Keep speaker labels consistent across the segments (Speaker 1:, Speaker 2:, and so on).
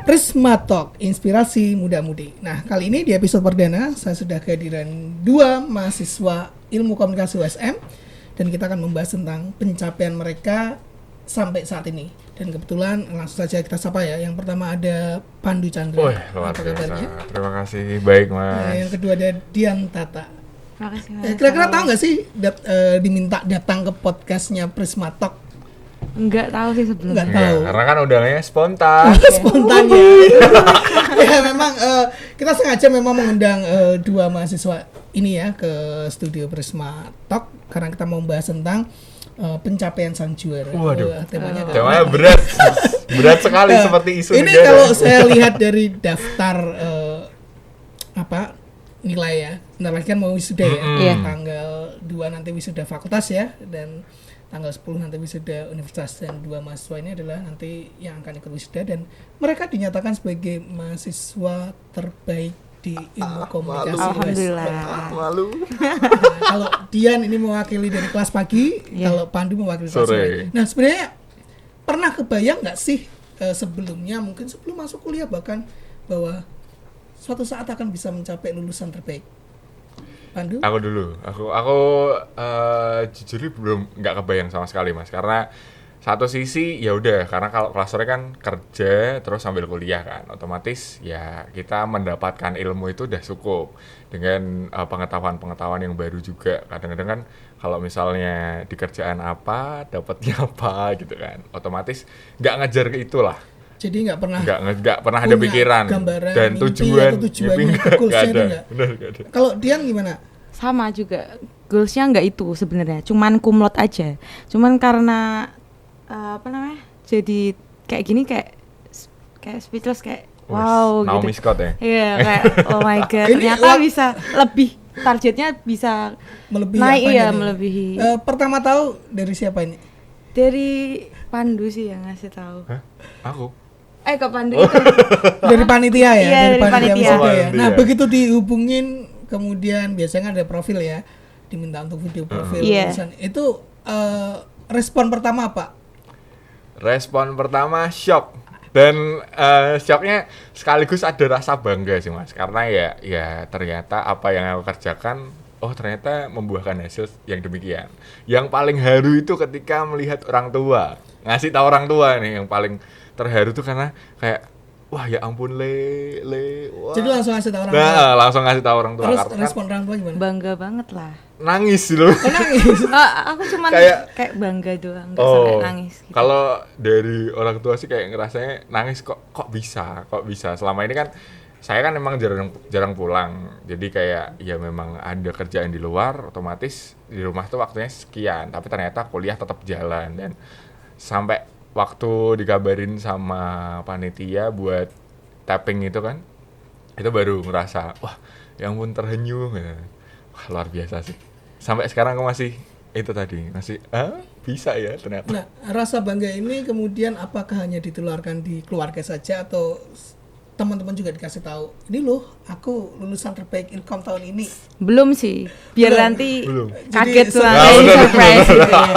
Speaker 1: Prisma Talk, inspirasi muda-mudi. Nah, kali ini di episode perdana saya sudah kehadiran 2 mahasiswa Ilmu Komunikasi USM dan kita akan membahas tentang pencapaian mereka sampai saat ini. Dan kebetulan langsung saja kita sapa ya. Yang pertama ada Pandu Chandra.
Speaker 2: Luar biasa. Terima kasih, baik Mas.
Speaker 1: Nah, yang kedua ada Dian Tata.
Speaker 3: Terima kasih Mas.
Speaker 1: Kira-kira tahu nggak sih diminta datang ke podcastnya Prisma Talk?
Speaker 3: Enggak tahu sih sebelumnya.
Speaker 1: Enggak tahu.
Speaker 2: Karena kan undangannya spontan.
Speaker 1: Spontan ya. Ya memang kita sengaja memang mengundang 2 mahasiswa ini ya ke studio Prisma Talk karena kita mau membahas tentang pencapaian sang juara.
Speaker 2: Waduh.
Speaker 1: Temanya
Speaker 2: berat. Berat sekali seperti isu
Speaker 1: ini
Speaker 2: negara.
Speaker 1: kalau saya lihat dari daftar nilai ya. Bentar lagi kan mau wisuda ya. Tanggal 2 nanti wisuda fakultas ya, dan tanggal 10 nanti wisuda universitas, dan 2 mahasiswa ini adalah nanti yang akan ikut wisuda dan mereka dinyatakan sebagai mahasiswa terbaik di ilmu komunikasi.
Speaker 3: Alhamdulillah.
Speaker 2: Malu.
Speaker 1: Nah, kalau Dian ini mewakili dari kelas pagi, kalau Pandu mewakili kelas sore. Nah, sebenarnya pernah kebayang nggak sih sebelumnya, mungkin sebelum masuk kuliah bahkan, bahwa suatu saat akan bisa mencapai lulusan terbaik? Pandu?
Speaker 2: Aku dulu. Aku jujur belum nggak kebayang sama sekali Mas. Karena satu sisi ya udah, karena kalau kelas sore kan kerja terus sambil kuliah kan, otomatis ya kita mendapatkan ilmu itu udah cukup dengan pengetahuan yang baru juga. Kadang-kadang kan kalau misalnya di kerjaan apa dapatnya apa gitu kan, otomatis nggak ngejar ke itulah.
Speaker 1: Jadi nggak
Speaker 2: pernah ada pikiran dan tujuannya nggak ada. Benar, nggak ada.
Speaker 1: Kalau Dian gimana?
Speaker 3: Sama juga, goalsnya nggak itu sebenarnya, cuman kumlot aja. Cuman karena jadi kayak gini, kayak speechless, kayak wow
Speaker 2: Naomi
Speaker 3: gitu.
Speaker 2: Scott ya?
Speaker 3: Iya, kayak oh my god, ternyata bisa lebih, targetnya bisa
Speaker 1: Melebihi
Speaker 3: naik ya,
Speaker 1: ini?
Speaker 3: melebihi.
Speaker 1: Pertama tahu dari siapa ini?
Speaker 3: Dari Pandu sih yang ngasih tahu.
Speaker 2: Hah? Aku?
Speaker 3: Ke Pandu itu.
Speaker 1: Dari panitia ya?
Speaker 3: Iya, dari panitia.
Speaker 1: wisuda ya. Nah,
Speaker 2: Panitia.
Speaker 1: begitu dihubungin, kemudian biasanya ada profil ya, diminta untuk video profil. Tulisan. Itu respon pertama apa?
Speaker 2: Respon pertama shock, dan shocknya sekaligus ada rasa bangga sih Mas, karena ya ternyata apa yang aku kerjakan ternyata membuahkan hasil yang demikian. Yang paling haru itu ketika melihat orang tua, ngasih tahu orang tua nih, yang paling terharu tuh karena kayak wah ya ampun wah.
Speaker 1: Jadi langsung ngasih tahu orang tua.
Speaker 2: Nah, langsung ngasih tahu orang tua.
Speaker 1: Terus
Speaker 2: Karena
Speaker 1: respon orang tua gimana?
Speaker 3: Bangga banget lah.
Speaker 2: nangis loh.
Speaker 1: Nangis.
Speaker 3: Aku cuman kayak bangga doang, nggak sampai nangis gitu.
Speaker 2: Kalau dari orang tua sih kayak ngerasanya nangis, kok bisa. Selama ini kan saya kan memang jarang pulang. Jadi kayak ya memang ada kerjaan di luar, otomatis di rumah tuh waktunya sekian. Tapi ternyata kuliah tetap jalan, dan sampai waktu dikabarin sama panitia buat tapping itu kan, itu baru ngerasa wah ya ampun, terhenyum ya. Wah, luar biasa sih. Sampai sekarang aku masih itu tadi, masih bisa ya ternyata.
Speaker 1: Nah, rasa bangga ini kemudian apakah hanya ditularkan di keluarga saja atau teman-teman juga dikasih tahu, ini loh aku lulusan terbaik Ilkom tahun ini?
Speaker 3: Belum sih, biar nanti kaget
Speaker 1: Jadi,
Speaker 3: lah, surprise gitu ya.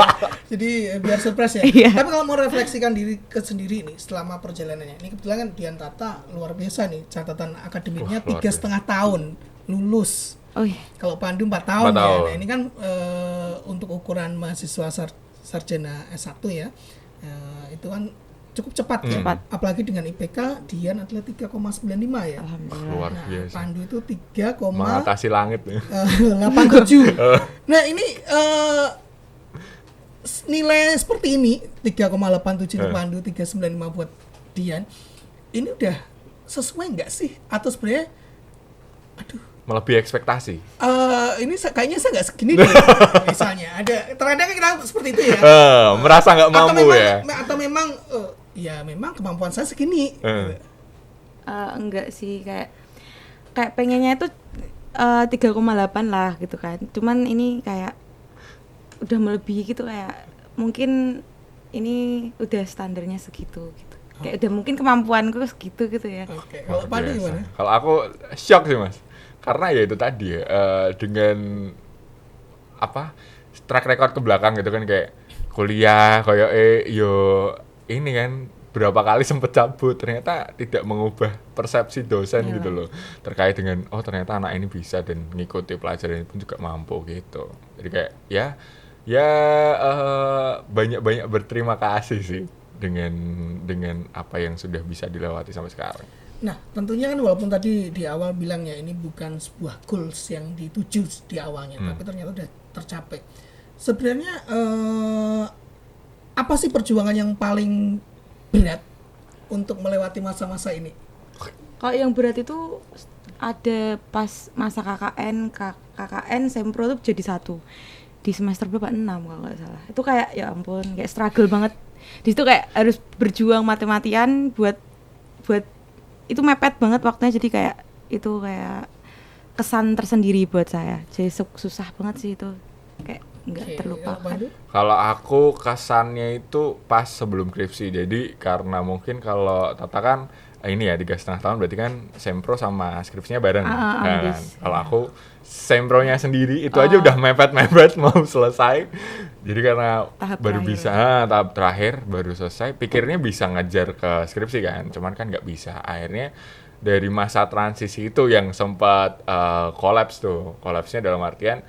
Speaker 1: Jadi biar surprise ya.
Speaker 3: Iya.
Speaker 1: Tapi kalau mau refleksikan diri ke sendiri nih selama perjalanannya, ini kebetulan kan Dian Tata luar biasa nih, catatan akademiknya 3,5 tahun lulus.
Speaker 3: Oh iya.
Speaker 1: Kalau Pandu 4 tahun
Speaker 2: 4
Speaker 1: ya.
Speaker 2: tahun.
Speaker 1: Nah, ini kan untuk ukuran mahasiswa sarjana S1 ya, itu kan cukup cepat ya. Apalagi dengan IPK Dian adalah 3,95 ya.
Speaker 3: Alhamdulillah.
Speaker 2: Luar
Speaker 1: Nah,
Speaker 2: biasa.
Speaker 1: Pandu itu 3,87.
Speaker 2: Mengatasi langit ya.
Speaker 1: Nah, ini nilai seperti ini 3,87 untuk Pandu, 3,95 buat Dian. Ini udah sesuai nggak sih? Atau sebenarnya
Speaker 2: Melebihi ekspektasi.
Speaker 1: Ini kayaknya saya nggak segini deh. Misalnya ada terkadang kita seperti itu ya.
Speaker 2: Merasa nggak mampu ya.
Speaker 1: Atau memang ya memang kemampuan saya segini.
Speaker 3: Enggak sih, kayak pengennya itu 3,8 lah gitu kan. Cuman ini kayak udah melebihi gitu, kayak mungkin ini udah standarnya segitu gitu. Kayak udah mungkin kemampuanku segitu gitu ya.
Speaker 1: Oke. Kalau Pandu gimana?
Speaker 2: Kalau aku shock sih Mas. karena ya itu tadi ya, dengan apa track record ke belakang gitu kan, kayak kuliah kayak yo ini kan berapa kali sempet cabut, ternyata tidak mengubah persepsi dosen
Speaker 3: Iya.
Speaker 2: gitu loh terkait dengan oh ternyata anak ini bisa dan ngikuti pelajaran ini pun juga mampu gitu. Jadi kayak ya banyak-banyak berterima kasih sih dengan apa yang sudah bisa dilewati sampai sekarang.
Speaker 1: Nah, tentunya kan walaupun tadi di awal bilangnya ini bukan sebuah goals yang dituju di awalnya, tapi ternyata udah tercapai. Sebenarnya apa sih perjuangan yang paling berat untuk melewati masa-masa ini?
Speaker 3: Kalau yang berat itu ada pas masa KKN Sempro tuh jadi satu di semester berapa 6 kalau nggak salah. Itu kayak ya ampun kayak struggle banget. Di situ kayak harus berjuang mati-matian buat itu mepet banget waktunya, jadi kayak itu kayak kesan tersendiri buat saya. Jadi susah banget sih itu. Kayak nggak terlupakan.
Speaker 2: Kalau aku kesannya itu pas sebelum skripsi. Jadi karena mungkin kalau Tata kan ini ya 3,5 tahun, berarti kan sempro sama skripsinya bareng kan. Kalau aku sempronya sendiri itu aja udah mepet mau selesai. Jadi karena baru bisa tahap terakhir baru selesai, pikirnya bisa ngejar ke skripsi kan, cuman kan nggak bisa. Akhirnya dari masa transisi itu yang sempat collapse tuh. Collapse-nya dalam artian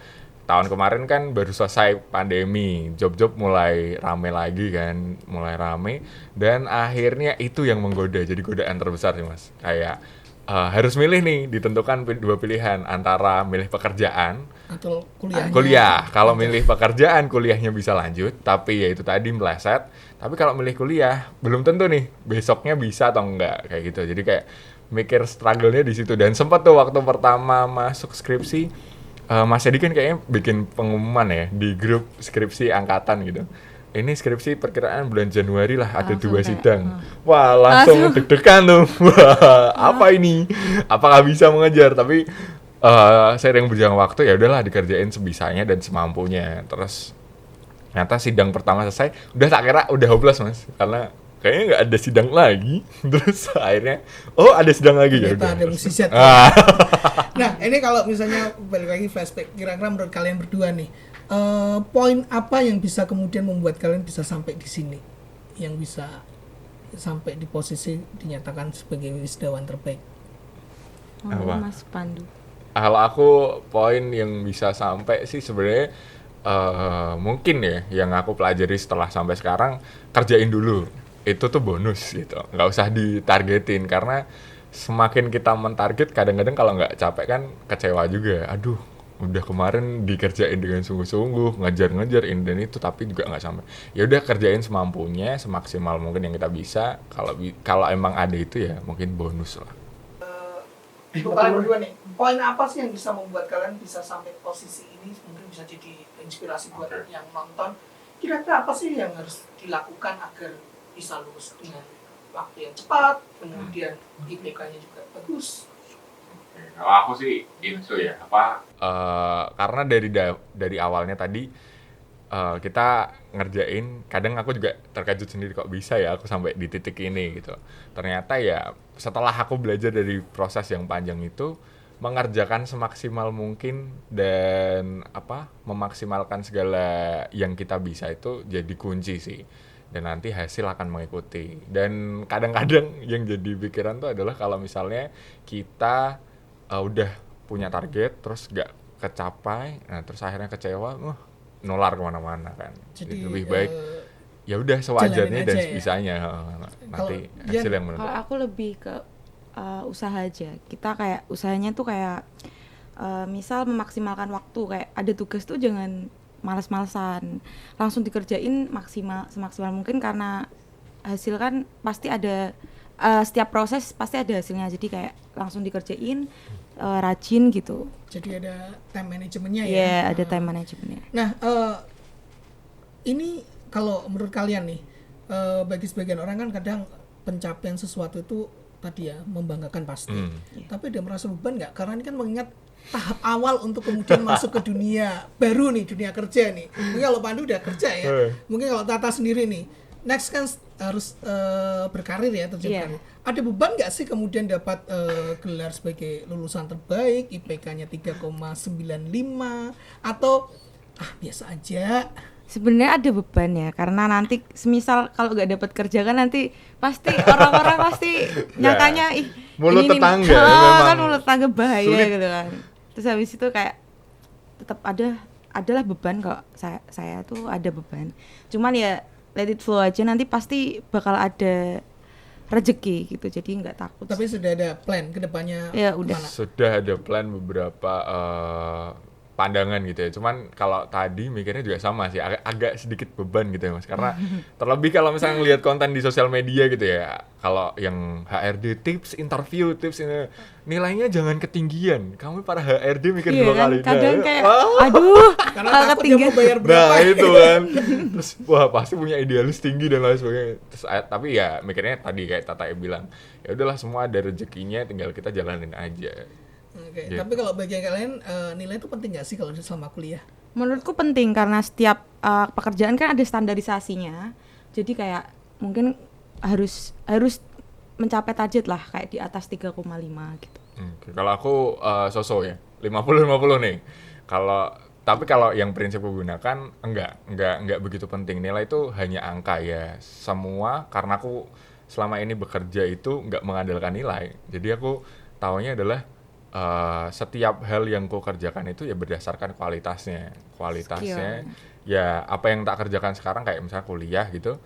Speaker 2: tahun kemarin kan baru selesai pandemi, job-job mulai rame lagi kan, mulai rame, dan akhirnya itu yang menggoda, jadi godaan terbesar sih mas. Kayak harus milih nih, ditentukan dua pilihan antara milih pekerjaan
Speaker 1: atau kuliahnya.
Speaker 2: Kuliah. Kalau milih pekerjaan, kuliahnya bisa lanjut, tapi ya itu tadi meleset. Tapi kalau milih kuliah, belum tentu nih besoknya bisa atau enggak kayak gitu. Jadi kayak mikir struggle-nya di situ. Dan sempat tuh waktu pertama masuk skripsi, Mas Edi kan kayaknya bikin pengumuman ya di grup skripsi angkatan gitu. Ini skripsi perkiraan bulan Januari lah, ada 2 sidang. Wah, langsung deg-degan tuh. Wah, apa ini? Apakah bisa mengejar? Tapi seiring berjalan waktu ya udahlah dikerjain sebisanya dan semampunya. Terus ternyata sidang pertama selesai, udah tak kira udah hopeless mas, karena kayaknya nggak ada sidang lagi. Terus akhirnya ada sidang lagi ya udah.
Speaker 1: Ada musisi. Nah ini kalau misalnya balik lagi flashback, kira-kira menurut kalian berdua nih, poin apa yang bisa kemudian membuat kalian bisa sampai di sini, yang bisa sampai di posisi dinyatakan sebagai wisudawan terbaik?
Speaker 3: Mas Pandu.
Speaker 2: Kalau aku poin yang bisa sampai sih sebenarnya mungkin ya yang aku pelajari setelah sampai sekarang, kerjain dulu. Itu tuh bonus gitu, nggak usah ditargetin, karena semakin kita mentarget kadang-kadang kalau nggak capek kan kecewa juga. Aduh, udah kemarin dikerjain dengan sungguh-sungguh, ngejar ini dan itu, tapi juga nggak sampai. Ya udah kerjain semampunya, semaksimal mungkin yang kita bisa. Kalau emang ada itu ya mungkin bonus lah.
Speaker 1: Kalian berdua nih, poin apa sih yang bisa membuat kalian bisa sampai posisi ini, mungkin bisa jadi inspirasi buat yang nonton. Kira-kira apa sih yang harus dilakukan agar bisa lulus dengan waktu yang cepat, kemudian IPK-nya juga bagus?
Speaker 2: Kalau aku sih itu ya karena dari awalnya tadi kita ngerjain, kadang aku juga terkejut sendiri kok bisa ya aku sampai di titik ini gitu. Ternyata ya setelah aku belajar dari proses yang panjang itu, mengerjakan semaksimal mungkin dan memaksimalkan segala yang kita bisa itu jadi kunci sih. Dan nanti hasil akan mengikuti. Dan kadang-kadang yang jadi pikiran tuh adalah kalau misalnya kita udah punya target terus gak kecapai, nah terus akhirnya kecewa, nular kemana-mana kan. Jadi lebih baik ya udah sewajarnya dan sebisanya nanti hasil yang menentukan.
Speaker 3: Kalau aku lebih ke usaha aja. Kita kayak usahanya tuh kayak misal memaksimalkan waktu, kayak ada tugas tuh jangan malas-malasan, langsung dikerjain semaksimal mungkin, karena hasil kan pasti ada, setiap proses pasti ada hasilnya, jadi kayak langsung dikerjain, rajin gitu.
Speaker 1: Jadi ada time managementnya ya?
Speaker 3: Iya, ada time managementnya.
Speaker 1: Nah, ini kalau menurut kalian nih, bagi sebagian orang kan kadang pencapaian sesuatu itu tadi ya membanggakan pasti, tapi dia merasa beban nggak? Karena ini kan mengingat tahap awal untuk kemudian masuk ke dunia baru nih, dunia kerja nih. Mungkin kalau Pandu udah kerja ya, mungkin kalau Tata sendiri nih, next kan harus berkarir ya, terjun
Speaker 3: Iya.
Speaker 1: karir. Ada beban nggak sih kemudian dapat gelar sebagai lulusan terbaik, IPK-nya 3,95 atau biasa aja?
Speaker 3: Sebenarnya ada beban ya, karena nanti semisal kalau nggak dapat kerja kan nanti pasti orang-orang pasti nyangkanya
Speaker 2: mulut
Speaker 3: ini
Speaker 2: tetangga memang
Speaker 3: kan mulut tetangga bahaya
Speaker 2: sulit.
Speaker 3: gitu kan. Terus habis itu kayak tetap adalah beban kok, saya tuh ada beban. Cuman ya let it flow aja, nanti pasti bakal ada rezeki gitu, jadi nggak takut.
Speaker 1: Tapi sudah ada plan ke depannya
Speaker 3: Ya, udah.
Speaker 1: kemana?
Speaker 2: Sudah ada plan beberapa pandangan gitu ya. Cuman kalau tadi mikirnya juga sama sih, agak sedikit beban gitu ya Mas. Karena terlebih kalau misalnya ngelihat konten di sosial media gitu ya, kalau yang HRD tips, interview tips ini, nilainya jangan ketinggian. Kamu para HRD mikir
Speaker 3: Iya
Speaker 2: dua
Speaker 3: kan,
Speaker 2: kali.
Speaker 3: kadang
Speaker 2: Nah,
Speaker 3: kayak
Speaker 2: wah.
Speaker 3: aduh
Speaker 1: Karena
Speaker 3: kalau
Speaker 1: takut dia
Speaker 3: ketinggian.
Speaker 1: mau bayar berapa.
Speaker 2: Nah itu kan. Terus wah pasti punya idealis tinggi dan lain sebagainya. Terus tapi ya mikirnya tadi kayak Tata bilang, ya udahlah semua ada rezekinya, tinggal kita jalanin aja.
Speaker 1: Oke,
Speaker 2: Gitu.
Speaker 1: tapi kalau bagi kalian nilai itu penting nggak sih kalau selama kuliah?
Speaker 3: Menurutku penting karena setiap pekerjaan kan ada standarisasinya. Jadi kayak mungkin harus mencapai target lah, kayak di atas 3,5 gitu.
Speaker 2: Kalau aku so-so ya 50-50 nih. Tapi kalau yang prinsip aku gunakan enggak begitu penting. Nilai itu hanya angka ya. Semua karena aku selama ini bekerja itu enggak mengandalkan nilai. Jadi aku taunya adalah setiap hal yang ku kerjakan itu ya berdasarkan kualitasnya.
Speaker 3: Skill.
Speaker 2: Ya apa yang tak kerjakan sekarang kayak misalnya kuliah gitu.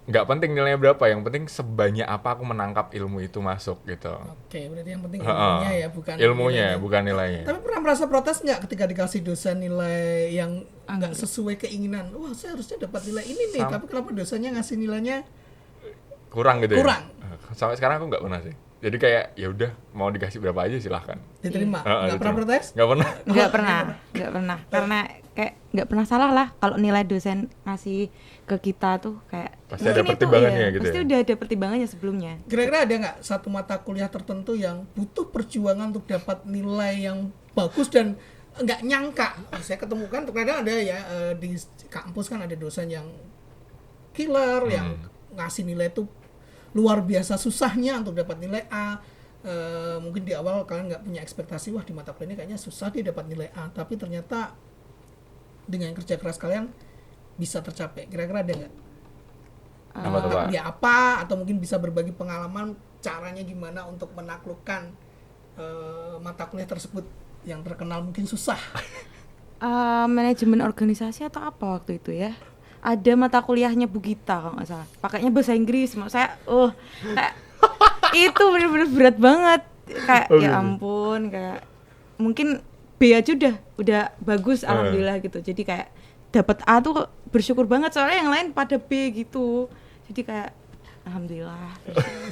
Speaker 2: Nggak penting nilainya berapa, yang penting sebanyak apa aku menangkap ilmu itu masuk gitu.
Speaker 1: Oke, berarti yang penting ilmunya ya, bukan
Speaker 2: ilmunya,
Speaker 1: nilainya.
Speaker 2: bukan nilainya.
Speaker 1: Tapi pernah merasa protes nggak ketika dikasih dosen nilai yang nggak sesuai keinginan? Wah, saya harusnya dapat nilai ini nih, tapi kenapa dosennya ngasih nilainya
Speaker 2: Kurang gitu
Speaker 1: kurang?
Speaker 2: ya? Sampai sekarang aku nggak pernah sih. Jadi kayak ya udah mau dikasih berapa aja silahkan.
Speaker 1: diterima?
Speaker 2: Heeh,
Speaker 1: Nggak pernah
Speaker 2: gitu.
Speaker 1: protes?
Speaker 2: Nggak pernah.
Speaker 3: Nggak pernah karena kayak nggak pernah salah lah kalau nilai dosen ngasih ke kita tuh kayak
Speaker 2: Pasti ada
Speaker 3: mungkin itu,
Speaker 2: pertimbangannya
Speaker 3: iya,
Speaker 2: gitu
Speaker 3: pasti
Speaker 2: ya?
Speaker 3: udah ada pertimbangannya sebelumnya.
Speaker 1: Kira-kira ada nggak satu mata kuliah tertentu yang butuh perjuangan untuk dapat nilai yang bagus dan nggak nyangka? Saya ketemukan terkadang ada ya di kampus kan ada dosen yang killer, yang ngasih nilai tuh luar biasa susahnya untuk dapat nilai A. Mungkin di awal kalian nggak punya ekspektasi, wah di mata kuliah ini kayaknya susah dia dapat nilai A, tapi ternyata dengan kerja keras kalian bisa tercapai. Kira-kira ada nggak?
Speaker 2: Apa tuh, Pak?
Speaker 1: Dia apa, atau mungkin bisa berbagi pengalaman caranya gimana untuk menaklukkan mata kuliah tersebut yang terkenal mungkin susah.
Speaker 3: Manajemen organisasi atau apa waktu itu ya, ada mata kuliahnya Bu Gita kalau nggak salah, pakainya bahasa Inggris. Maksud saya kayak itu bener-bener berat banget, kayak ya ampun, kayak mungkin B aja udah bagus alhamdulillah gitu. Jadi kayak dapat A tuh bersyukur banget, soalnya yang lain pada B gitu. Jadi kayak alhamdulillah.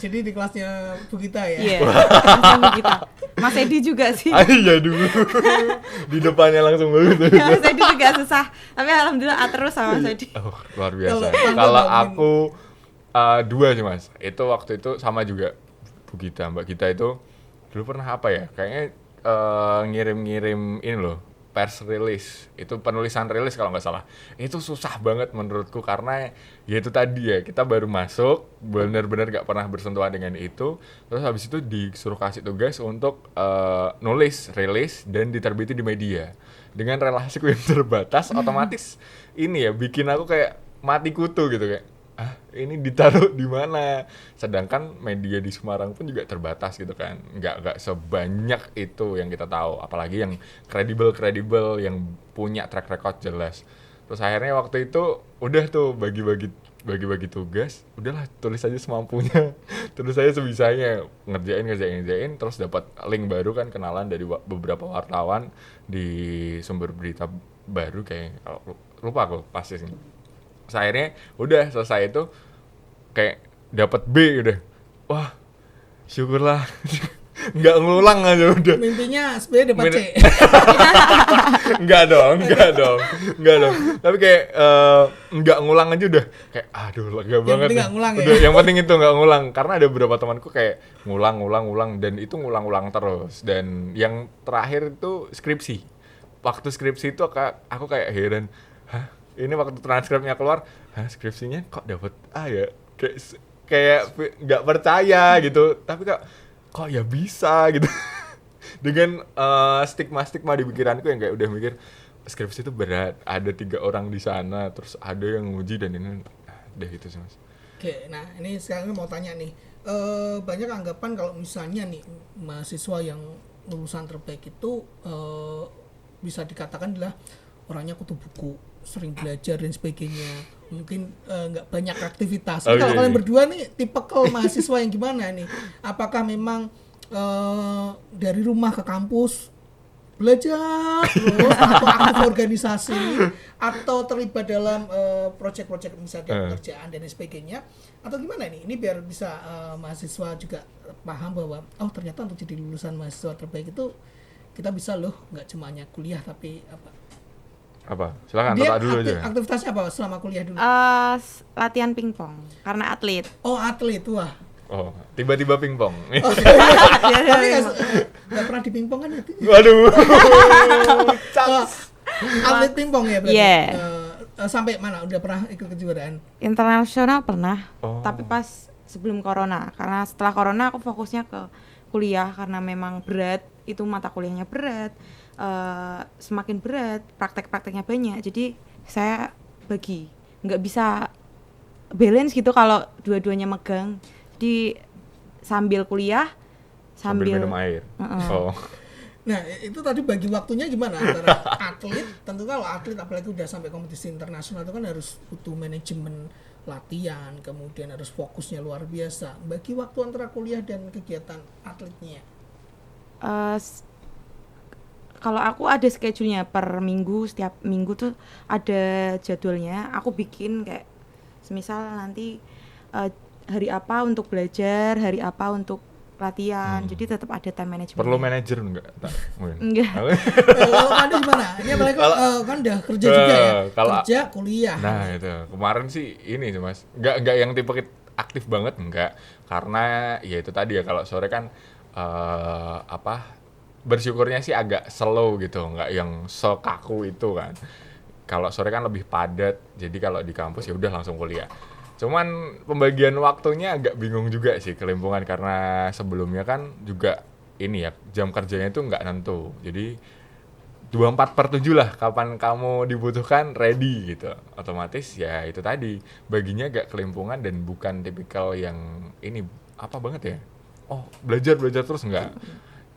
Speaker 1: Jadi di kelasnya Bu Gita ya.
Speaker 3: Iya, kelasnya Bu Gita. Mas Edi juga sih.
Speaker 2: Iya dulu. Di depannya langsung banget.
Speaker 3: Mas Edi juga susah, tapi alhamdulillah A terus sama Mas Edi.
Speaker 2: Oh, luar biasa.
Speaker 1: Kalau
Speaker 2: Kalau
Speaker 1: Anda
Speaker 2: aku dua sih Mas. Itu waktu itu sama juga Bu Gita, Mbak Gita itu dulu pernah apa ya? Kayaknya ngirim-ngirim ini loh, pers release. Itu penulisan rilis kalau nggak salah. Itu susah banget menurutku karena ya itu tadi ya, kita baru masuk, benar-benar nggak pernah bersentuhan dengan itu. Terus habis itu disuruh kasih tugas untuk nulis rilis dan diterbiti di media. Dengan relasiku yang terbatas, otomatis ini ya bikin aku kayak mati kutu gitu kayak ini ditaruh di mana, sedangkan media di Semarang pun juga terbatas gitu kan, nggak sebanyak itu yang kita tahu, apalagi yang kredibel yang punya track record jelas. Terus akhirnya waktu itu udah tuh bagi-bagi tugas, udahlah tulis aja semampunya, tulis aja sebisanya, ngerjain, terus dapat link baru kan, kenalan dari beberapa wartawan di sumber berita baru kayak lupa aku pasti sih. Terus akhirnya udah selesai itu kayak dapat B udah, wah syukurlah. Nggak ngulang aja udah.
Speaker 1: Mimpinya sebenarnya dapat C.
Speaker 2: Enggak dong. Tapi kayak nggak ngulang aja udah kayak aduh lega banget.
Speaker 1: penting nggak ngulang ya?
Speaker 2: Udah, yang penting itu nggak ngulang, karena ada beberapa temanku kayak ngulang dan itu ngulang terus. Dan yang terakhir itu skripsi. Waktu skripsi itu aku kayak heran, hah? Ini waktu transkripnya keluar, skripsinya kok dapat A ya? kayak nggak percaya gitu, tapi kok ya bisa gitu. Dengan stigma di pikiranku yang kayak udah mikir skripsi itu berat, ada 3 orang di sana, terus ada yang nguji dan ini udah gitu sih Mas.
Speaker 1: Oke, nah ini sekarang mau tanya nih, banyak anggapan kalau misalnya nih mahasiswa yang lulusan terbaik itu bisa dikatakan adalah orangnya kutu buku, sering belajar dan sebagainya, mungkin nggak banyak aktivitas. Kalau kalian berdua nih tipikal mahasiswa yang gimana nih? Apakah memang dari rumah ke kampus belajar terus atau aktif organisasi atau terlibat dalam proyek-proyek misalnya pekerjaan dan sebagainya, atau gimana nih? Ini biar bisa mahasiswa juga paham bahwa oh ternyata untuk jadi lulusan mahasiswa terbaik itu kita bisa loh, nggak cuma hanya kuliah tapi
Speaker 2: apa? Silakan
Speaker 1: dia
Speaker 2: Tata dulu aja.
Speaker 1: aktivitasnya apa selama kuliah dulu?
Speaker 3: Latihan pingpong karena atlet.
Speaker 1: Oh atlet, wah.
Speaker 2: Oh, tiba-tiba pingpong.
Speaker 1: Oh, tapi nggak pernah di pingpong kan itu?
Speaker 2: Waduh.
Speaker 1: Atlet pingpong ya berarti?
Speaker 3: Iya.
Speaker 1: Sampai mana? Udah pernah ikut kejuaraan?
Speaker 3: Internasional pernah, tapi pas sebelum corona. Karena setelah corona aku fokusnya ke kuliah karena memang berat, itu mata kuliahnya berat, semakin berat, praktek-prakteknya banyak. Jadi saya bagi, nggak bisa balance gitu kalau dua-duanya megang. Jadi sambil kuliah, sambil
Speaker 2: minum air. Oh.
Speaker 1: Nah itu tadi bagi waktunya gimana antara atlet, tentu kalau atlet apalagi udah sampai kompetisi internasional itu kan harus butuh manajemen latihan, kemudian harus fokusnya luar biasa. Bagi waktu antara kuliah dan kegiatan atletnya?
Speaker 3: Kalau aku ada schedule-nya per minggu, setiap minggu tuh ada jadwalnya. Aku bikin kayak semisal nanti hari apa untuk belajar, hari apa untuk latihan. Jadi tetap ada time management.
Speaker 2: Perlu manajer enggak?
Speaker 3: Enggak.
Speaker 1: Kalau Anda gimana? Ini apalagi kan udah kerja juga ya. Kerja, kuliah.
Speaker 2: Nah, itu. Kemarin sih ini sih Mas. Enggak yang tipe aktif banget enggak. Karena ya itu tadi ya, kalau sore kan bersyukurnya sih agak slow gitu, enggak yang sekaku itu kan. Kalau sore kan lebih padat. Jadi kalau di kampus ya udah langsung kuliah. Cuman pembagian waktunya agak bingung juga sih, kelimpungan, karena sebelumnya kan juga ini ya, jam kerjanya itu nggak nentu. Jadi 24/7 lah, kapan kamu dibutuhkan ready gitu. Otomatis ya itu tadi, baginya agak kelimpungan dan bukan tipikal yang ini apa banget ya. Oh, belajar terus enggak.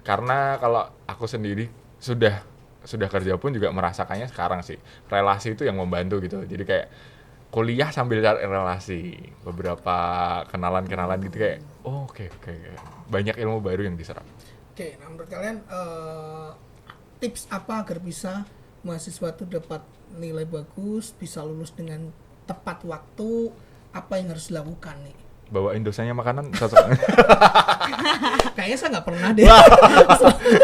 Speaker 2: Karena kalau aku sendiri sudah kerja pun juga merasakannya sekarang sih. Relasi itu yang membantu gitu. Jadi kayak kuliah sambil cari relasi, beberapa kenalan gitu kayak oke. Banyak ilmu baru yang diserap.
Speaker 1: Oke, nah menurut kalian tips apa agar bisa mahasiswa itu dapat nilai bagus, bisa lulus dengan tepat waktu, apa yang harus dilakukan nih?
Speaker 2: Bawain dosennya makanan cocok.
Speaker 1: Kayaknya saya nggak pernah deh.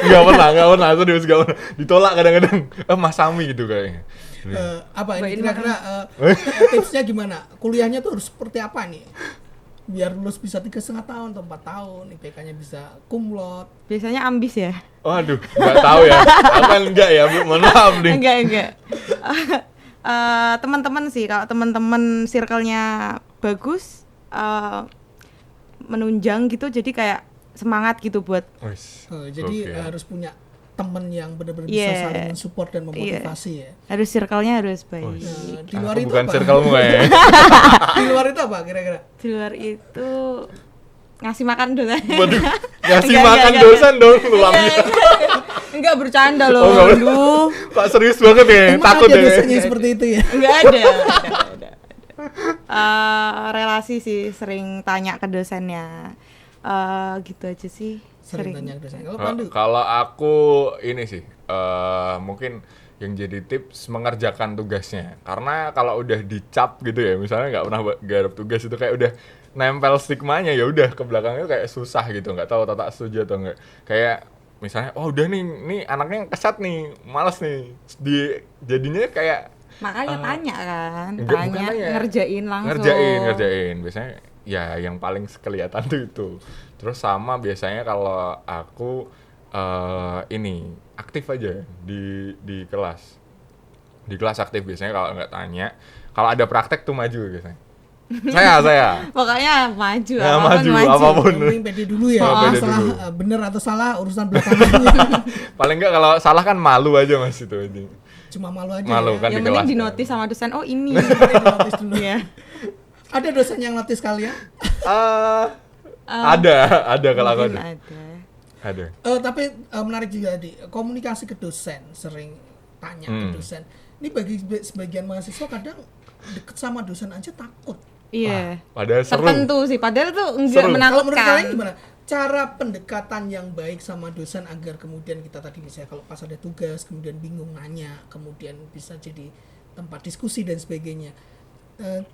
Speaker 2: Nggak pernah, aku juga pernah. Ditolak kadang-kadang, Mas Sami gitu kayaknya.
Speaker 1: Apa ini kira-kira tipsnya gimana? Kuliahnya tuh harus seperti apa nih? Biar lulus bisa 3,5 tahun atau 4 tahun, IPK-nya bisa cum laude.
Speaker 3: Biasanya ambis ya?
Speaker 2: Waduh, nggak tahu ya. Aku kan enggak ya, Bu. Mohon maaf nih.
Speaker 3: Enggak. Teman-teman sih, kalau teman-teman circle-nya bagus, menunjang gitu, jadi kayak semangat gitu buat.
Speaker 1: Jadi harus punya temen yang benar-benar bisa saling mensupport dan memotivasi ya.
Speaker 3: Harus circle-nya harus baik.
Speaker 1: Di luar itu
Speaker 2: bukan
Speaker 1: apa?
Speaker 2: circle-mu ya.
Speaker 1: Di luar itu apa kira-kira?
Speaker 3: Di luar itu ngasih makan dosen.
Speaker 2: Waduh, ngasih makan dosen dong luangnya.
Speaker 3: Enggak, bercanda loh.
Speaker 2: Aduh. Pak serius banget ya, takut
Speaker 1: ada
Speaker 2: ya.
Speaker 1: dosennya seperti itu ya?
Speaker 3: Enggak ada. Relasi sih, sering tanya ke dosennya. Gitu aja sih.
Speaker 1: Sering tanya ke dosen.
Speaker 2: Kalau aku ini sih, mungkin yang jadi tips mengerjakan tugasnya. Karena kalau udah dicap gitu ya, misalnya nggak pernah garap tugas itu kayak udah nempel stigmanya, ya udah ke belakangnya kayak susah gitu. Nggak tahu Tata setuju atau enggak. Kayak misalnya, oh udah nih anaknya kesat nih, malas nih. Jadinya kayak
Speaker 3: makanya tanya kan, ngerjain langsung.
Speaker 2: Ngerjain. Biasanya ya yang paling kelihatan tuh itu. Terus sama biasanya kalau aku ini aktif aja di kelas. Di kelas aktif biasanya, kalau nggak tanya. Kalau ada praktek tuh maju biasanya. Saya.
Speaker 3: Pokoknya maju,
Speaker 2: Ya,
Speaker 3: apapun
Speaker 2: maju,
Speaker 3: maju.
Speaker 2: apapun.
Speaker 1: Yang penting pede dulu ya.
Speaker 2: Oh, pede
Speaker 1: Masalah
Speaker 2: dulu.
Speaker 1: bener atau salah urusan belakangan.
Speaker 2: Paling enggak kalau salah kan malu aja Mas itu.
Speaker 1: Cuma malu aja
Speaker 2: Malu
Speaker 1: ya.
Speaker 2: kan
Speaker 3: Yang
Speaker 2: di
Speaker 3: penting
Speaker 2: kelas.
Speaker 3: dinotis sama dosen, oh ini.
Speaker 1: Dinotis dulu.
Speaker 3: Iya.
Speaker 1: Ada dosen yang notice kalian?
Speaker 2: Ada kalau aku
Speaker 3: Mungkin
Speaker 2: ada.
Speaker 3: ada.
Speaker 2: Ada.
Speaker 1: Tapi menarik juga tadi komunikasi ke dosen, sering tanya ke dosen. Ini bagi sebagian mahasiswa kadang deket sama dosen aja takut.
Speaker 3: Iya.
Speaker 2: Padahal seru.
Speaker 3: Tertentu sih, padahal tuh enggak
Speaker 2: Seru.
Speaker 1: Kalau menurut kalian
Speaker 3: menakutkan.
Speaker 1: gimana? Cara pendekatan yang baik sama dosen agar kemudian kita tadi misalnya kalau pas ada tugas kemudian bingung nanya, kemudian bisa jadi tempat diskusi dan sebagainya.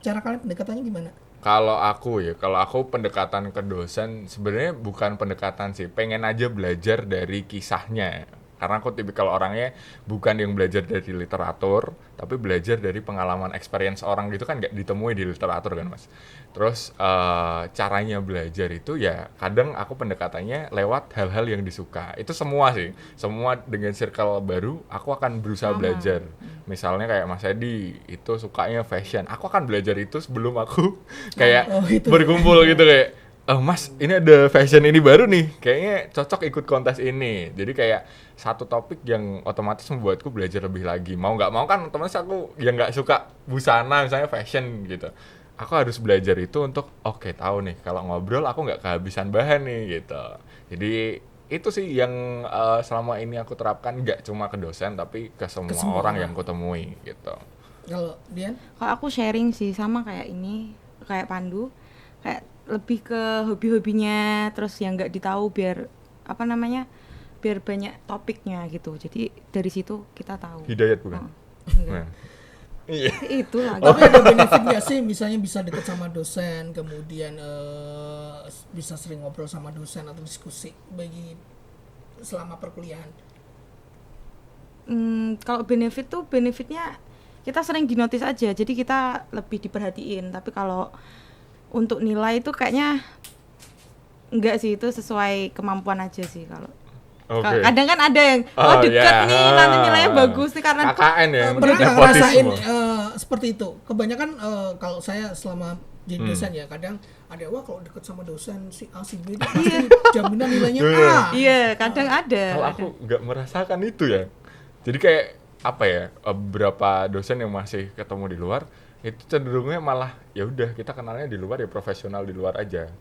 Speaker 1: Cara kalian pendekatannya gimana?
Speaker 2: Kalau aku pendekatan ke dosen sebenarnya bukan pendekatan sih, pengen aja belajar dari kisahnya. Karena aku tipikal orangnya bukan yang belajar dari literatur, tapi belajar dari pengalaman experience orang gitu kan nggak ditemui di literatur kan Mas. Terus caranya belajar itu ya kadang aku pendekatannya lewat hal-hal yang disuka. Itu semua sih, semua dengan circle baru aku akan berusaha belajar. Misalnya kayak Mas Edi itu sukanya fashion, aku akan belajar itu sebelum aku kayak
Speaker 1: itu.
Speaker 2: berkumpul gitu kayak Mas, ini ada fashion ini baru nih, kayaknya cocok ikut kontes ini. Jadi kayak satu topik yang otomatis membuatku belajar lebih lagi. Mau nggak mau kan otomatis aku yang nggak suka busana, misalnya fashion gitu. Aku harus belajar itu untuk, oke, tahu nih, kalau ngobrol aku nggak kehabisan bahan nih gitu. Jadi itu sih yang selama ini aku terapkan, nggak cuma ke dosen, tapi ke semua orang yang kutemui gitu.
Speaker 1: Kalau Dian?
Speaker 3: Kalau aku sharing sih sama kayak ini, kayak Pandu, kayak lebih ke hobi-hobinya, terus yang nggak ditahu biar apa namanya, biar banyak topiknya gitu. Jadi dari situ kita tahu.
Speaker 2: Hidayat bukan?
Speaker 3: Enggak.
Speaker 2: Nah. Iya.
Speaker 3: Itulah.
Speaker 1: Tapi ada benefit nggak sih misalnya bisa deket sama dosen, kemudian bisa sering ngobrol sama dosen atau diskusi bagi selama perkuliahan?
Speaker 3: Kalau benefit tuh benefitnya kita sering dinotis aja, jadi kita lebih diperhatiin. Tapi kalau untuk nilai itu kayaknya enggak sih, itu sesuai kemampuan aja sih kalau.
Speaker 2: Oke.
Speaker 3: Kadang kan ada yang deket
Speaker 2: iya.
Speaker 3: nih nanti nilainya bagus nih karena
Speaker 2: KKN ya.
Speaker 1: Pernah nggak
Speaker 2: nepotisme.
Speaker 1: ngerasain seperti itu? Kebanyakan kalau saya selama jadi dosen ya kadang ada wah kalau deket sama dosen si A si B itu pasti jaminan nilainya A.
Speaker 3: Iya, kadang ada.
Speaker 2: Kalau aku nggak merasakan itu ya. Jadi kayak apa ya? Beberapa dosen yang masih ketemu di luar itu cenderungnya malah ya udah kita kenalnya di luar ya profesional di luar aja.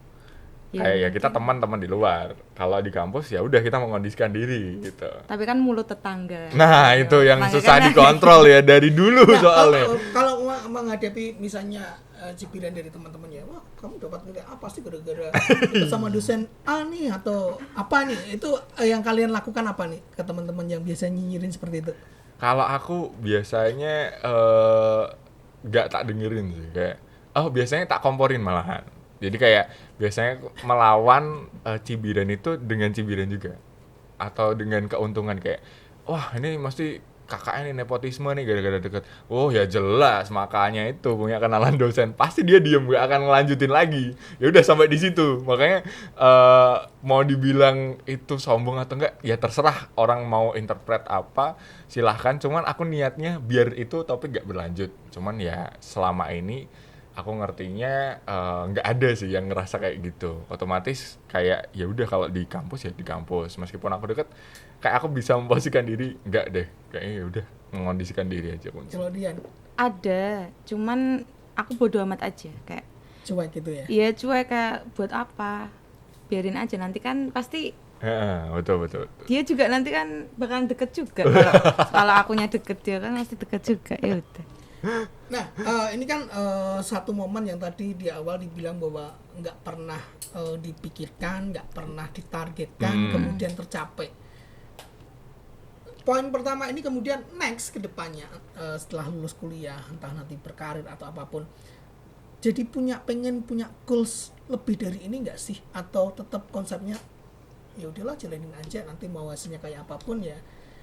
Speaker 3: Ya,
Speaker 2: Kayak ya kita teman-teman di luar. Kalau di kampus ya udah kita mengondisikan diri gitu.
Speaker 3: Tapi kan mulut tetangga.
Speaker 2: Nah, itu yang
Speaker 3: Makanya
Speaker 2: susah
Speaker 3: kan-
Speaker 2: dikontrol ya dari dulu
Speaker 1: Nah,
Speaker 2: soalnya.
Speaker 1: kalau menghadapi misalnya cibiran dari teman-temannya, wah kamu dapat nilai A pasti gara-gara itu sama dosen A nih atau apa nih? Itu yang kalian lakukan apa nih ke teman-teman yang biasanya nyinyirin seperti itu?
Speaker 2: Kalau aku biasanya nggak tak dengerin sih kayak biasanya tak komporin malahan. Jadi kayak biasanya melawan cibiran itu dengan cibiran juga atau dengan keuntungan kayak wah ini mesti kakaknya nih nepotisme nih gara-gara deket. Oh ya jelas makanya itu punya kenalan dosen pasti dia diem gak akan ngelanjutin lagi. Ya udah sampai di situ. Makanya mau dibilang itu sombong atau enggak ya terserah orang mau interpret apa silahkan. Cuman aku niatnya biar itu topik gak berlanjut. Cuman ya selama ini aku ngertinya nggak ada sih yang ngerasa kayak gitu. Otomatis kayak ya udah kalau di kampus ya di kampus. Meskipun aku deket, kayak aku bisa memposisikan diri nggak deh. Kayaknya ya udah mengondisikan diri aja kunci.
Speaker 1: Kalau Dian
Speaker 3: Ada, cuman aku bodo amat aja kayak.
Speaker 1: cuek gitu ya?
Speaker 3: Iya cuek kayak buat apa? Biarin aja nanti kan pasti
Speaker 2: Betul.
Speaker 3: dia juga nanti kan bakalan deket juga. Kalau akunya deket dia kan pasti deket juga. Ya udah.
Speaker 1: Nah, ini kan satu momen yang tadi di awal dibilang bahwa nggak pernah dipikirkan, nggak pernah ditargetkan, kemudian tercapai. Poin pertama ini kemudian next ke depannya setelah lulus kuliah, entah nanti berkarir atau apapun. Jadi pengen punya goals lebih dari ini nggak sih? Atau tetap konsepnya ya udahlah jalanin aja, nanti mau hasilnya kayak apapun ya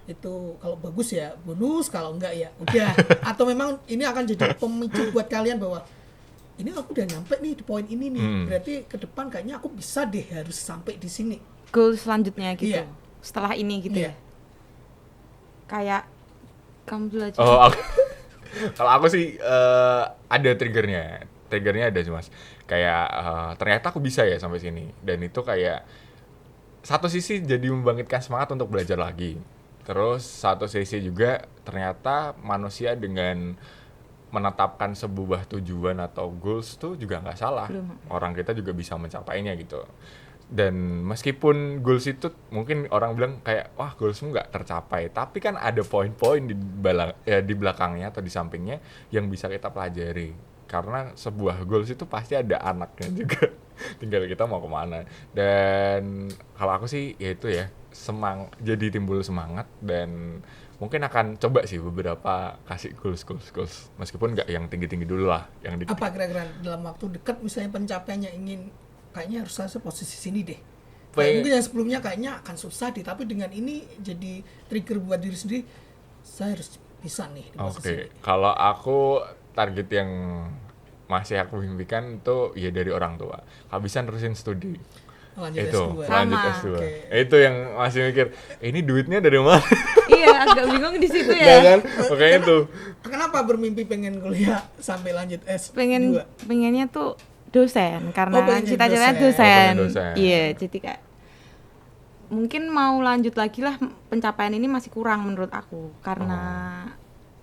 Speaker 1: itu kalau bagus ya bonus, kalau enggak ya udah. Atau memang ini akan jadi pemicu buat kalian bahwa ini aku udah nyampe nih di poin ini nih, berarti ke depan kayaknya aku bisa deh harus sampai di sini.
Speaker 3: Goal selanjutnya gitu.
Speaker 1: Iya.
Speaker 3: Setelah ini gitu
Speaker 1: Iya.
Speaker 3: ya. Kayak kamu dulu aja.
Speaker 2: Kalau aku sih ada triggernya. triggernya ada sih mas, kayak ternyata aku bisa ya sampai sini, dan itu kayak satu sisi jadi membangkitkan semangat untuk belajar lagi, terus satu sisi juga ternyata manusia dengan menetapkan sebuah tujuan atau goals tuh juga nggak salah, orang kita juga bisa mencapainya gitu. Dan meskipun goals itu mungkin orang bilang kayak wah goalsmu nggak tercapai, tapi kan ada poin-poin di belakangnya atau di sampingnya yang bisa kita pelajari, karena sebuah goals itu pasti ada anaknya juga tinggal kita mau kemana. Dan kalau aku sih ya itu ya, jadi timbul semangat, dan mungkin akan coba sih beberapa kasih goals meskipun nggak yang tinggi dulu lah, yang
Speaker 1: apa kira-kira dalam waktu dekat misalnya pencapaiannya ingin kayaknya harus saya posisi sini deh. Mungkin yang sebelumnya kayaknya akan susah deh, tapi dengan ini jadi trigger buat diri sendiri, saya harus bisa nih di posisi ini.
Speaker 2: Kalau aku target yang masih aku impikan itu ya dari orang tua, kehabisan terusin studi.
Speaker 1: Lanjut
Speaker 2: itu
Speaker 1: S2.
Speaker 2: lanjut
Speaker 3: Sama.
Speaker 2: S2.
Speaker 1: Oke.
Speaker 2: Itu yang masih mikir, ini duitnya dari mana?
Speaker 3: Iya, agak bingung di situ
Speaker 2: Nah,
Speaker 3: ya.
Speaker 2: kan? Makanya itu.
Speaker 1: Kenapa bermimpi pengen kuliah sampai lanjut S2?
Speaker 3: Pengennya tuh dosen, karena
Speaker 1: pengen jadi
Speaker 3: cita-citanya
Speaker 1: dosen.
Speaker 3: dosen.
Speaker 2: pengen dosen.
Speaker 3: Iya, jadi kayak mungkin mau lanjut lagi lah, pencapaian ini masih kurang menurut aku, karena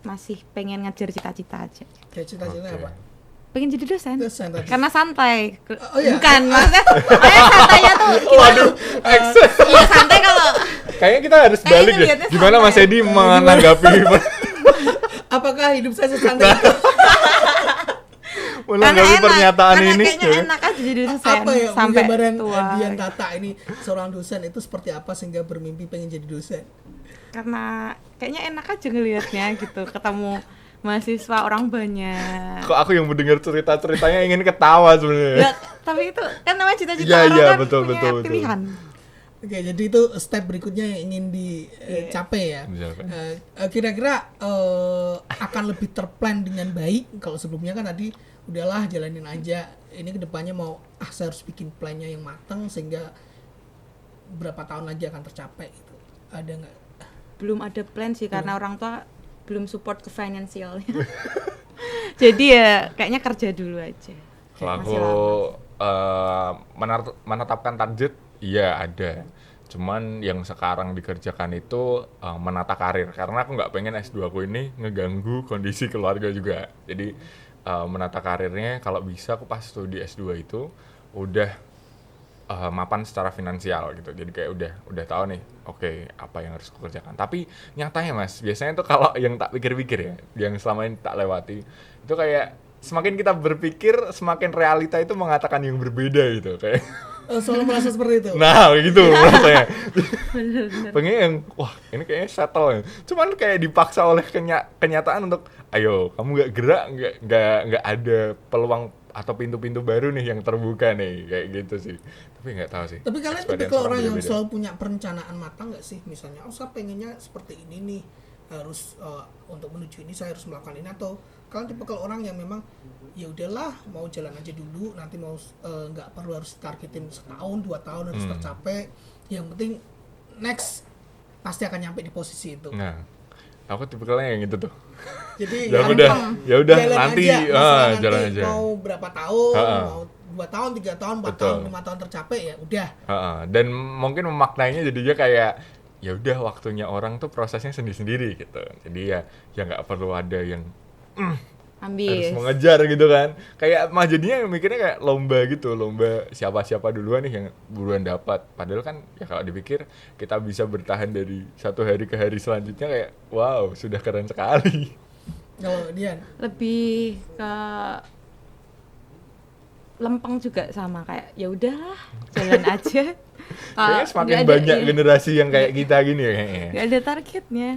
Speaker 3: masih pengen ngejar cita-cita aja.
Speaker 1: Kayak cita-citanya
Speaker 2: Oke.
Speaker 1: apa?
Speaker 3: Pengen jadi dosen.
Speaker 1: Dosen tadi.
Speaker 3: Karena santai.
Speaker 1: Oh, iya.
Speaker 3: Bukan, maksudnya santainya tuh
Speaker 2: Waduh,
Speaker 3: iya santai kalau
Speaker 2: kayaknya kita harus
Speaker 3: Kayaknya
Speaker 2: balik deh.
Speaker 3: lihatnya
Speaker 2: Gimana Mas
Speaker 3: santai.
Speaker 2: Edi menanggapi
Speaker 1: Apakah hidup saya sesantai itu?
Speaker 2: menanggapi pernyataan
Speaker 3: karena
Speaker 2: ini?
Speaker 3: kayaknya enak aja jadi dosen
Speaker 1: Apa ya
Speaker 3: sampai
Speaker 1: gambaran
Speaker 3: tua.
Speaker 1: Dian Tata ini seorang dosen itu seperti apa sehingga bermimpi pengen jadi dosen?
Speaker 3: Karena kayaknya enak aja ngelihatnya gitu, ketemu mahasiswa orang banyak.
Speaker 2: Kok aku yang mendengar cerita-ceritanya ingin ketawa sebenarnya.
Speaker 3: Ya, tapi itu kan namanya cita-cita
Speaker 2: Iya,
Speaker 3: orang
Speaker 2: iya,
Speaker 3: kan
Speaker 2: betul,
Speaker 3: punya
Speaker 2: betul.
Speaker 3: pilihan.
Speaker 1: Oke, jadi itu step berikutnya yang ingin dicapai ya.
Speaker 2: Misalkan.
Speaker 1: Kira-kira akan lebih terplan dengan baik. Kalau sebelumnya kan tadi udahlah jalanin aja. Ini kedepannya mau saya harus bikin plannya yang matang sehingga berapa tahun lagi akan tercapai itu. Ada nggak?
Speaker 3: Belum ada plan sih karena orang tua belum support ke finansialnya. Jadi ya kayaknya kerja dulu aja.
Speaker 2: Kalau
Speaker 3: Masih
Speaker 2: aku
Speaker 3: lama.
Speaker 2: menetapkan target, iya ada. Cuman yang sekarang dikerjakan itu menata karir, karena aku nggak pengen S2 aku ini ngeganggu kondisi keluarga juga. Jadi menata karirnya kalau bisa aku pas studi S2 itu udah mapan secara finansial gitu. Jadi kayak udah tahu nih, oke, apa yang harus aku kerjakan. Tapi nyatanya Mas, biasanya tuh kalau yang tak pikir-pikir ya, yang selama ini tak lewati, itu kayak semakin kita berpikir, semakin realita itu mengatakan yang berbeda gitu kayak.
Speaker 1: Selalu merasa seperti itu.
Speaker 2: Nah, gitu rasanya.
Speaker 3: Bener-bener.
Speaker 2: Pengen yang, wah ini kayaknya settle ya. Cuman kayak dipaksa oleh kenyataan untuk, ayo kamu nggak gerak, nggak ada peluang atau pintu-pintu baru nih yang terbuka nih, kayak gitu sih. Tapi nggak tahu sih.
Speaker 1: Tapi kalian
Speaker 2: Experience
Speaker 1: tipikal orang yang
Speaker 2: beda-beda.
Speaker 1: selalu punya perencanaan matang nggak sih? Misalnya, saya pengennya seperti ini nih, harus untuk menuju ini saya harus melakukan ini, atau kalian tipikal orang yang memang ya udahlah mau jalan aja dulu, nanti mau nggak perlu harus targetin setahun 2 tahun harus tercapai, yang penting next pasti akan nyampe di posisi itu.
Speaker 2: Nah, aku tipikalnya yang gitu tuh.
Speaker 1: Jadi
Speaker 2: Ya
Speaker 1: gampang.
Speaker 2: udah, ya udah
Speaker 1: Jalan
Speaker 2: nanti,
Speaker 1: aja. Masalah
Speaker 2: jalan
Speaker 1: nanti
Speaker 2: aja.
Speaker 1: mau berapa tahun,
Speaker 2: Ha-ha.
Speaker 1: mau 2 tahun, 3 tahun, 4
Speaker 2: Betul.
Speaker 1: tahun, 5 tahun tercapai ya udah.
Speaker 2: Heeh, dan mungkin memaknainya jadinya kayak ya udah waktunya orang tuh prosesnya sendiri-sendiri gitu. Jadi ya nggak perlu ada yang harus
Speaker 3: Ambis.
Speaker 2: mengejar gitu kan. Kayak mah jadinya mikirnya kayak lomba gitu, lomba siapa duluan nih yang duluan dapat. Padahal kan ya kalau dipikir kita bisa bertahan dari satu hari ke hari selanjutnya, kayak wow, sudah keren sekali.
Speaker 1: Kalau Dian,
Speaker 3: Lebih ke lempeng juga sama kayak ya udahlah jalan aja.
Speaker 2: Kayaknya semakin
Speaker 3: Nggak ada-
Speaker 2: banyak
Speaker 3: iya,
Speaker 2: generasi yang kayak kita gini ya kayaknya.
Speaker 3: nggak ada targetnya.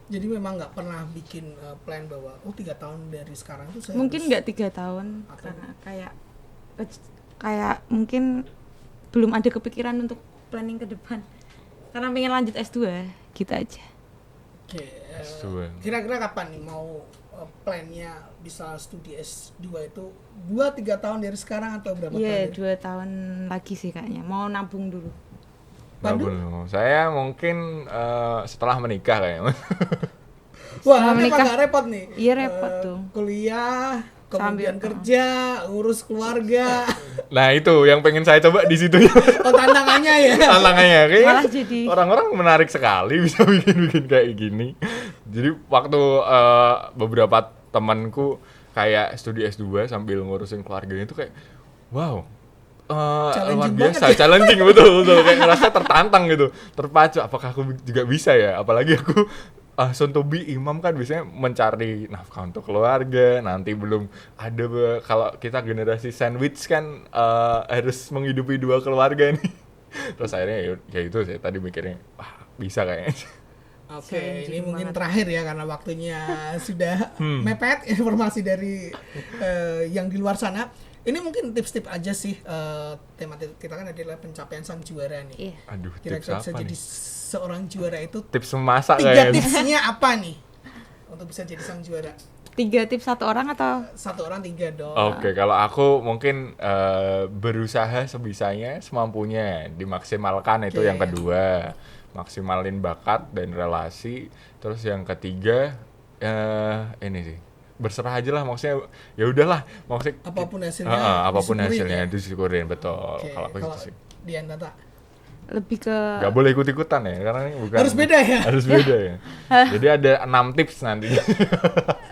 Speaker 1: jadi memang nggak pernah bikin plan bahwa 3 tahun dari sekarang itu saya
Speaker 3: Mungkin
Speaker 1: harus-
Speaker 3: nggak 3 tahun
Speaker 1: Atau-
Speaker 3: karena kayak mungkin belum ada kepikiran untuk planning ke depan. Karena pengen lanjut S2 gitu aja.
Speaker 1: Oke,
Speaker 2: S2.
Speaker 1: kira-kira kapan nih mau plannya bisa studi S2 itu 2-3 tahun dari sekarang atau berapa
Speaker 3: Iya,
Speaker 1: tahun?
Speaker 3: 2 tahun lagi sih kayaknya. Mau nabung dulu.
Speaker 1: Pandu?
Speaker 2: Saya mungkin setelah menikah kayaknya.
Speaker 1: Wah,
Speaker 3: Setelah
Speaker 1: nanti apa
Speaker 3: menikah.
Speaker 1: nggak repot nih?
Speaker 3: Iya, repot tuh.
Speaker 1: Kuliah, kemudian kerja, urus keluarga.
Speaker 2: Nah itu yang pengen saya coba di situ.
Speaker 1: Oh, tantangannya ya.
Speaker 2: Tantangannya kayaknya
Speaker 3: Malah jadi
Speaker 2: orang-orang menarik sekali bisa bikin kayak gini. Jadi waktu beberapa temanku kayak studi S2 sambil ngurusin keluarganya itu kayak wow. Luar biasa, challenging betul kayak ngerasa tertantang gitu, terpacu. Apakah aku juga bisa ya? Apalagi aku soon to be imam kan biasanya mencari nafkah untuk keluarga. Nanti belum ada kalau kita generasi sandwich kan harus menghidupi 2 keluarga nih. Terus akhirnya ya itu saya tadi mikirnya wah bisa kayaknya.
Speaker 1: Oke, ini mungkin terakhir ya karena waktunya sudah mepet informasi dari yang di luar sana. Ini mungkin tips-tips aja sih, tema kita kan adalah pencapaian sang juara nih.
Speaker 3: Iya.
Speaker 2: Aduh,
Speaker 1: Kira-kira
Speaker 2: tips
Speaker 1: bisa
Speaker 2: apa
Speaker 1: jadi
Speaker 2: nih?
Speaker 1: seorang juara itu
Speaker 2: Tips memasak
Speaker 1: 3
Speaker 2: kayaknya.
Speaker 1: tipsnya apa nih untuk bisa jadi sang juara?
Speaker 3: 3 tips 1 orang atau
Speaker 1: 1 orang 3 dong.
Speaker 2: Oke, kalau aku mungkin berusaha sebisanya, semampunya, dimaksimalkan itu
Speaker 1: Oke.
Speaker 2: yang kedua, maksimalin bakat dan relasi. Terus yang ketiga ini sih, berserah aja lah, maksudnya ya udahlah, maksudnya
Speaker 1: Apapun hasilnya,
Speaker 2: apapun
Speaker 1: disyukurin
Speaker 2: hasilnya
Speaker 1: ya?
Speaker 2: disyukurin, betul.
Speaker 1: Oke,
Speaker 2: Kalau aku
Speaker 1: kalau
Speaker 2: gitu sih.
Speaker 1: Dian Tata
Speaker 3: lebih ke
Speaker 2: Gak boleh ikut-ikutan ya, karena ini bukan
Speaker 1: harus beda ya.
Speaker 2: harus beda ya. Jadi ada 6 tips nanti.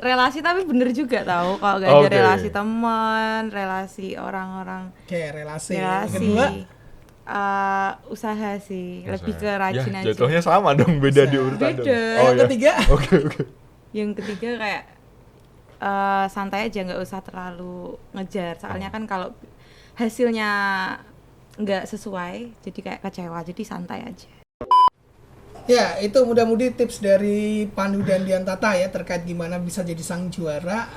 Speaker 3: relasi, tapi bener juga tahu kalau gak ada
Speaker 2: Oke.
Speaker 3: relasi teman, relasi orang-orang,
Speaker 1: Oke, relasi. Yang
Speaker 3: relasi
Speaker 1: kedua,
Speaker 3: usaha sih, lebih ke rajin
Speaker 2: Ya,
Speaker 3: aja.
Speaker 2: jatuhnya sama dong, beda di urutan dong.
Speaker 3: Beda.
Speaker 1: yang ketiga,
Speaker 2: Oke.
Speaker 3: Yang ketiga kayak santai aja, nggak usah terlalu ngejar. Soalnya kan kalau hasilnya nggak sesuai, jadi kayak kecewa. Jadi santai aja.
Speaker 1: ya itu mudah-mudi tips dari Pandu dan Dian Tata ya terkait gimana bisa jadi sang juara.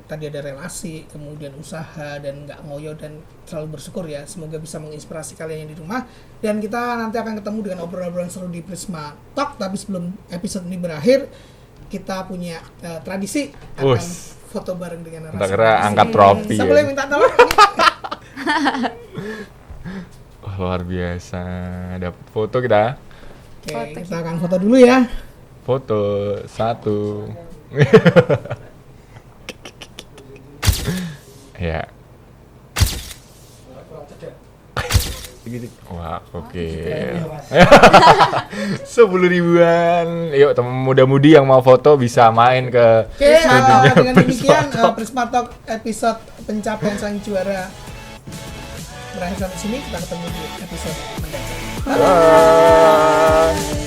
Speaker 1: Tadi ada relasi, kemudian usaha, dan nggak ngoyo dan selalu bersyukur ya. Semoga bisa menginspirasi kalian yang di rumah. Dan kita nanti akan ketemu dengan obrolan-obrolan seru di Prisma Talk. Tapi sebelum episode ini berakhir, kita punya tradisi akan
Speaker 2: Us.
Speaker 1: foto bareng dengan
Speaker 2: Entah kira angkat trofi
Speaker 1: Saya
Speaker 2: ya.
Speaker 1: boleh minta tolong?
Speaker 2: Wah, luar biasa. Ada foto kita.
Speaker 1: Oke, kita akan foto dulu ya.
Speaker 2: Foto 1. Ya. Wah, oke. 10 ribuan. Yuk, teman muda-mudi yang mau foto bisa main ke
Speaker 1: Oke,
Speaker 2: studionya
Speaker 1: dengan
Speaker 2: Prisma
Speaker 1: demikian
Speaker 2: Talk.
Speaker 1: Prisma Talk episode pencapaian sang juara berakhir sampai sini. Kita ketemu di episode mendatang.
Speaker 2: Bye.